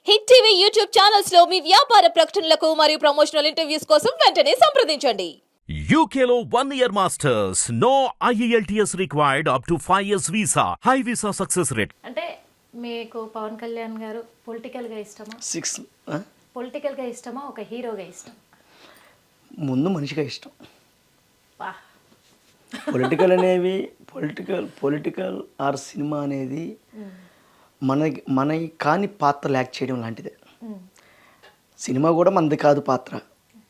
Hit TV YouTube channels లో మీ వ్యాపార ప్రకటనలకు మరియు ప్రమోషనల్ ఇంటర్వ్యూస్ కోసం వెంటనే సంప్రదించండి. UKలో 1 year masters. No IELTS required up to 5 years visa. High visa success rate. అంటే మీకు పవన్ కళ్యాణ్ గారు పొలిటికల్గా ఇష్టమా? 6 పొలిటికల్గా ఇష్టమా ఒక హీరోగా ఇష్టం? ముందు మనిషిగా ఇష్టం. వా పొలిటికల్ అనేవి పొలిటికల్ ఆర్ సినిమా అనేది మన కాని పాత్రలు యాక్ట్ చేయడం లాంటిదే. సినిమా కూడా మనది కాదు పాత్ర,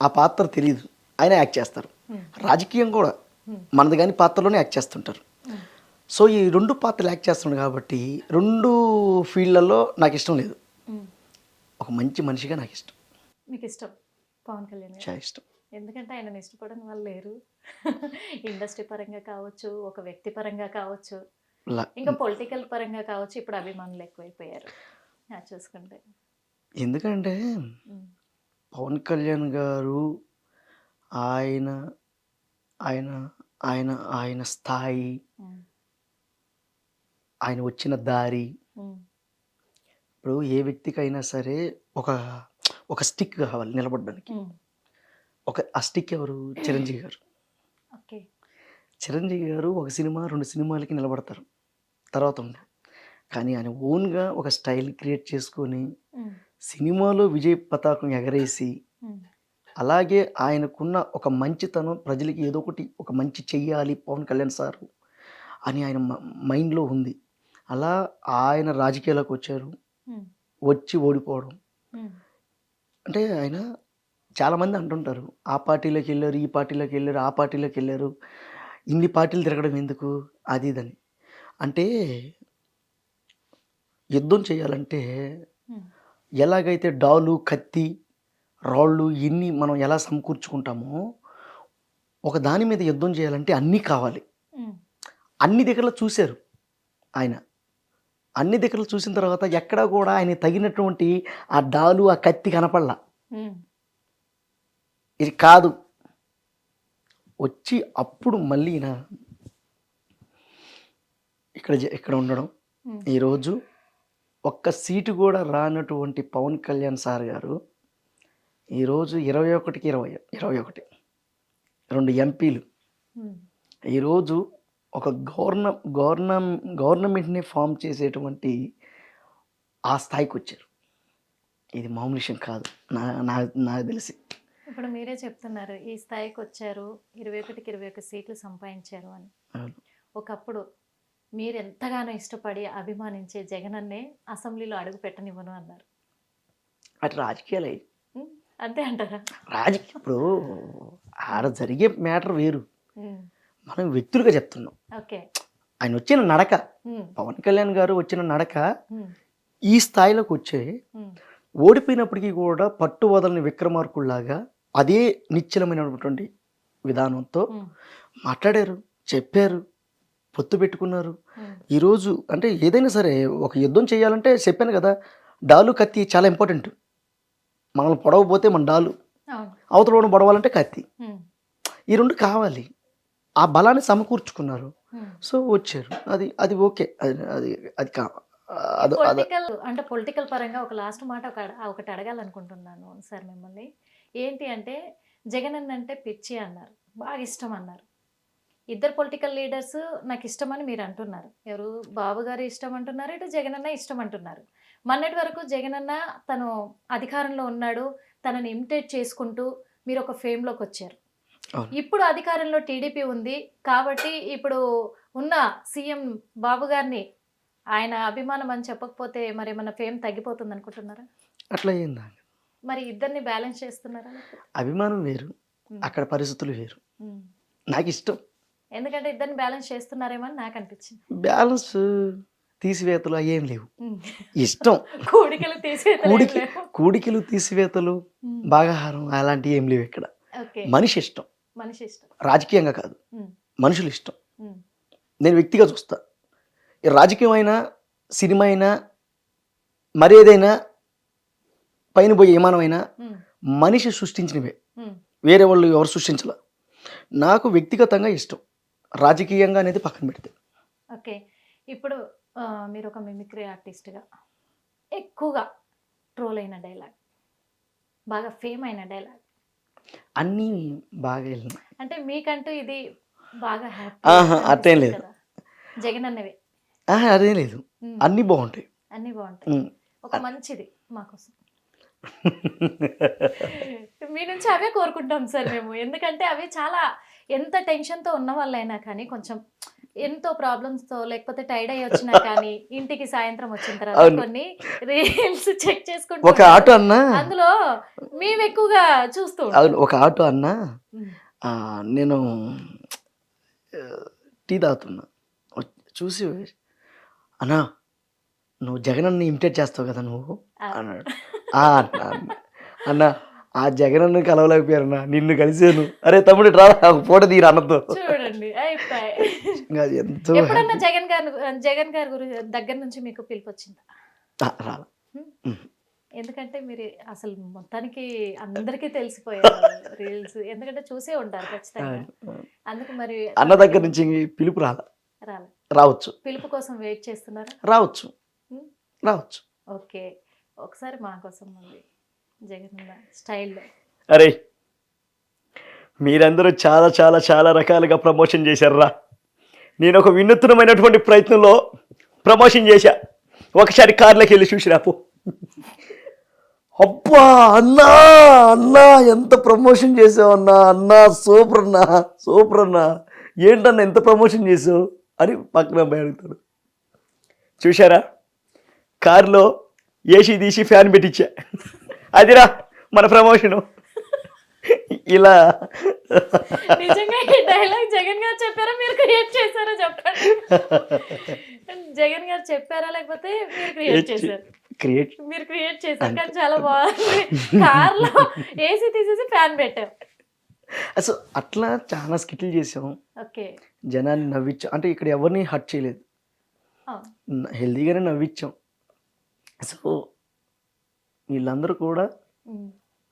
ఆ పాత్ర తెలియదు, ఆయన యాక్ట్ చేస్తారు. రాజకీయం కూడా మనది కాని పాత్రలోనే యాక్ట్ చేస్తుంటారు. సో ఈ రెండు పాత్రలు యాక్ట్ చేస్తున్నాడు కాబట్టి రెండు ఫీల్డ్లలో నాకు ఇష్టం లేదు. ఒక మంచి మనిషిగా నాకు ఇష్టం. మీకు ఇష్టం పవన్ కళ్యాణ్ గారు? చాలా ఇష్టం. ఎందుకంటే ఆయన ఇష్టపడని వాళ్ళు లేరు. ఇండస్ట్రీ పరంగా కావచ్చు, ఒక వ్యక్తి పరంగా కావచ్చు, ఇంకా పొలిటికల్ పరంగా కావచ్చు. ఇప్పుడు అభిమానులు ఎక్కువైపోయారు చూసుకుంటే. ఎందుకంటే పవన్ కళ్యాణ్ గారు ఆయన ఆయన ఆయన ఆయన స్థాయి, ఆయన వచ్చిన దారి. ఇప్పుడు ఏ వ్యక్తికైనా సరే ఒక స్టిక్ కావాలి నిలబడడానికి. ఆ స్టిక్ ఎవరు? చిరంజీవి గారు. ఓకే, చిరంజీవి గారు ఒక సినిమా 2 సినిమాలకి నిలబడతారు, తర్వాత ఉండరు. కానీ ఆయన ఓన్గా ఒక స్టైల్ క్రియేట్ చేసుకొని సినిమాలో విజయ పతాకం ఎగరేసి, అలాగే ఆయనకున్న ఒక మంచితనం, ప్రజలకి ఏదో ఒక మంచి చెయ్యాలి పవన్ కళ్యాణ్ సారు అని ఆయన మైండ్లో ఉంది. అలా ఆయన రాజకీయాలకు వచ్చారు, వచ్చి ఓడిపోవడం. అంటే ఆయన చాలామంది అంటుంటారు ఆ పార్టీలోకి వెళ్ళారు, ఈ పార్టీలోకి వెళ్ళారు, ఆ పార్టీలోకి వెళ్ళారు, ఇన్ని పార్టీలు తిరగడం ఎందుకు, అది ఇదని. అంటే యుద్ధం చేయాలంటే ఎలాగైతే డాలు, కత్తి, రాళ్ళు ఇన్ని మనం ఎలా సమకూర్చుకుంటామో, ఒక దాని మీద యుద్ధం చేయాలంటే అన్నీ కావాలి. అన్ని దగ్గరలో చూశారు ఆయన. అన్ని దగ్గరలో చూసిన తర్వాత ఎక్కడా కూడా ఆయన తగినటువంటి ఆ డాలు, ఆ కత్తి కనపడలా. ఇది కాదు వచ్చి అప్పుడు మళ్ళీ ఇక్కడ ఉండడం. ఈరోజు ఒక్క సీటు కూడా రానటువంటి పవన్ కళ్యాణ్ సార్ గారు ఈరోజు 21కి 21 2 ఎంపీలు ఈరోజు ఒక గవర్నమెంట్ని ఫామ్ చేసేటువంటి ఆ స్థాయికి వచ్చారు. ఇది మామూలు విషయం కాదు నాకు తెలిసి. ఇప్పుడు మీరే చెప్తున్నారు ఈ స్థాయికి వచ్చారు, 21కి 21 సీట్లు సంపాదించారు అని. ఒకప్పుడు మీరు ఎంతగానో ఇష్టపడి అభిమానించే జగనన్నే అసెంబ్లీలో అడుగు పెట్టనివ్వను అన్నారు. అటు రాజకీయాలు అంతే అంటారా? రాజకీయం ఇప్పుడు ఆడ జరిగే మ్యాటర్ వేరు, మనం వ్యక్తులుగా చెప్తున్నాం. ఓకే, ఆయన వచ్చిన నడక, పవన్ కళ్యాణ్ గారు వచ్చిన నడక ఈ స్థాయిలోకి వచ్చే ఓడిపోయినప్పటికీ కూడా పట్టు వదలని విక్రమార్కుల్లాగా అదే నిశ్చలమైనటువంటి విధానంతో మాట్లాడారు, చెప్పారు, పొత్తు పెట్టుకున్నారు. ఈరోజు అంటే ఏదైనా సరే ఒక యుద్ధం చేయాలంటే చెప్పాను కదా, డాలు కత్తి చాలా ఇంపార్టెంట్. మనల్ని పొడవపోతే మన డాలు, అవతల పొడవాలంటే కత్తి, ఈ రెండు కావాలి. ఆ బలాన్ని సమకూర్చుకున్నారు, సో వచ్చారు. అది ఓకే. అంటే పొలిటికల్ పరంగా ఒక లాస్ట్ మాట ఒకటి అడగాలనుకుంటున్నాను సార్ మిమ్మల్ని. ఏంటి అంటే జగన్ అంటే పిచ్చి అన్నారు, బాగా ఇష్టం అన్నారు. ఇద్దరు పొలిటికల్ లీడర్స్ నాకు ఇష్టం అని మీరు అంటున్నారు. ఎవరు? బాబు గారు ఇష్టం అంటున్నారు, ఇటు జగనన్న ఇష్టం అంటున్నారు. మొన్నటి వరకు జగనన్న తను అధికారంలో ఉన్నాడు, తనని ఇమిటేట్ చేసుకుంటూ మీరు ఒక ఫేమ్లోకి వచ్చారు. ఇప్పుడు అధికారంలో టీడీపీ ఉంది కాబట్టి ఇప్పుడు ఉన్న సీఎం బాబు గారిని ఆయన అభిమానం అని చెప్పకపోతే మరి ఏమన్నా ఫేమ్ తగ్గిపోతుంది అనుకుంటున్నారా? అట్లా అయిందా? మరి ఇద్దరిని బ్యాలెన్స్ చేస్తున్నారా? అభిమానం వేరు, అక్కడ పరిస్థితులు వేరు. నాకు ఇష్టం, ఎందుకంటే ఇద్దరిని బ్యాలెన్స్ చేస్తున్నారేమో అని నాకు అనిపించింది. బ్యాలెన్స్ తీసివేతలు అయ్యేం లేవు, ఇష్టం. కూడికలు తీసివేతలు భాగాహారం అలాంటివి ఏం లేవు ఇక్కడ. మనిషి ఇష్టం, రాజకీయంగా కాదు, మనుషులు ఇష్టం. నేను వ్యక్తిగా చూస్తా. రాజకీయం అయినా, సినిమా అయినా, మరేదైనా, పైన పోయే విమానమైనా మనిషి సృష్టించినవే, వేరే వాళ్ళు ఎవరు సృష్టించాల. నాకు వ్యక్తిగతంగా ఇష్టం, రాజకీయంగా అనేది పక్కన పెడితే. ఓకే, ఇప్పుడు మీరు ఒక మిమిక్రీ ఆర్టిస్ట్గా ఎక్కువగా ట్రోల్ అయిన డైలాగ్, బాగా ఫేమ్ అయిన డైలాగ్, అన్నీ బాగా వెళ్ళినాయి. అంటే మీకంటూ ఇది బాగా ఆహా, అదేం లేదు. కదా జగన్ అన్నవి అదేం లేదు, అన్నీ బాగుంటాయి. అన్నీ బాగుంటాయి. ఉమ్. ఒక మంచిది మాకోసం మీ నుంచి అవే కోరుకుంటాం సార్ మేము, ఎందుకంటే అవి చాలా ఎంత టెన్షన్తో ఉన్న వాళ్ళైనా కానీ కొంచెం ఎంతో ప్రాబ్లమ్స్తో లేకపోతే టైర్డ్ అయ్యి వచ్చినా కానీ ఇంటికి సాయంత్రం వచ్చిన తర్వాత అవును. కొన్ని రీల్స్ చెక్ ఒక చేసుకుంటూ ఆటో అన్నా, అందులో మేము ఎక్కువగా చూస్తూ అవును, ఒక ఆటో అన్నా, ఉంటాం. ఆ, నేను టీ తాగుతున్నా, చూసి అన్నా నువ్వు జగన్ అన్న ఇమిటేట్ చేస్తావు కదా నువ్వు అన్నాడు. అన్న ఆ జగన్ అన్న కలవలేకపోయారన్నా, నిన్ను కలిసాను. అరే తమ్ముడు రా ఒక ఫోటో తీరు అన్నతో. చూడండి అయిపోయి. ఇంకా ఎంతో ఎప్పుడన్నా జగన్ గారి దగ్గర నుంచి మీకు పిలుపు వచ్చిందా? రాల. ఎందుకంటే మీరు అసలు మొత్తానికి అందరికీ తెలిసిపోయారు రీల్స్, ఎందుకంటే చూసే ఉంటారు ఖచ్చితంగా. అందుకు మరి అన్న దగ్గర నుంచి పిలుపు రాల. రాలే, రావచ్చు, పిలుపు కోసం వెయిట్ చేస్తున్నారా? రావచ్చు, రావచ్చు. ఓకే, ఒకసారి మా కోసం ఉంది జగన్ స్టైల్లో. అరే మీరందరూ చాలా చాలా చాలా రకాలుగా ప్రమోషన్ చేశారా. నేను ఒక వినూత్నమైనటువంటి ప్రయత్నంలో ప్రమోషన్ చేశా. ఒకసారి కార్లోకి వెళ్ళి చూసి రాపో. అబ్బా అన్నా అన్నా ఎంత ప్రమోషన్ చేసావు అన్నా, అన్నా సూపర్ అన్నా, సూపర్ అన్నా, ఏంటన్నా ఎంత ప్రమోషన్ చేసావు అని పక్కన అబ్బాయి అడుగుతాడు. చూశారా, కారులో ఏసీ తీసి ఫ్యాన్ పెట్టించా, అదిరా మన ప్రమోషను. ఇలా నిజంగా ఈ డైలాగ్ జగన్ గారు చెప్పారా మీరు క్రియేట్ చేశారా చెప్పండి. జగన్ గారు చెప్పారా లేకపోతే మీరు క్రియేట్ చేశారు? మీరు క్రియేట్ చేశారు, కానీ చాలా బాగుంది. కార్లో ఏసీ తీసేసి ఫ్యాన్ పెట్టాం. అసలు అట్లా చాలా స్కిట్లు చేసాం, ఓకే, జనాన్ని నవ్వించాం. అంటే ఇక్కడ ఎవరిని హర్ట్ చేయలేదు, హెల్దీగానే నవ్వించాం. సో వీళ్ళందరూ కూడా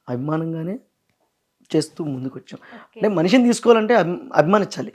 అభిమానంగానే చేస్తూ ముందుకు వచ్చాం. అంటే మనిషిని తీసుకోవాలంటే అభిమానించాలి.